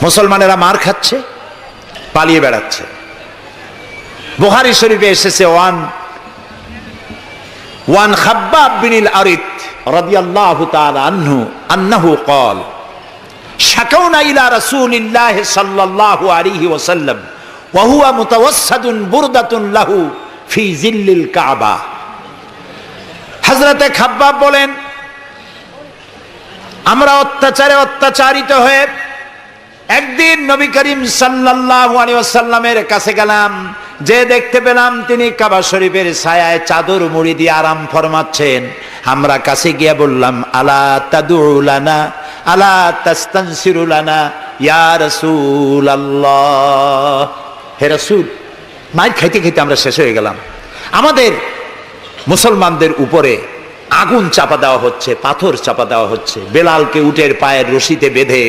মুসলমানেরা মার খাচ্ছে, পালিয়ে বেড়াচ্ছে। বুখারী শরীফে এসেছে ওয়ান খাব্বাব বিন আরিত রাদিয়াল্লাহু তাআলা আনহু আন্নাহু قال শাকাউনা ইলা রাসূলিল্লাহি সাল্লাল্লাহু আলাইহি ওয়াসাল্লাম ওয়া হুয়া মুতাওয়াসসাদুন বুরদাতুন লাহু ফি জিল্লিল কাবা। হযরতে খাব্বাব বলেন, আমরা অত্যাচারে অত্যাচারিত হয়ে একদিন নবী করিম সাল্লাল্লাহু আলাইহি ওয়াসাল্লামের কাছে গেলাম, যে দেখতে পেলাম তিনি কাবা শরীফের ছায়ায় চাদর মুড়ি দিয়ে আরাম ফরমাচ্ছেন। আমরা কাছে গিয়ে বললাম, আলা তাদউ লানা আলা তাস্তানসিরু লানা ইয়া রাসূলুল্লাহ, হে রাসূল। মাইর খাইতে খাইতে আমরা শেষ হয়ে গেলাম। আমাদের মুসলমানদের উপরে আগুন চাপা দেওয়া হচ্ছে, পাথর চাপা দেওয়া হচ্ছে। বেলালকে উটের পায়ের রশিতে বেঁধে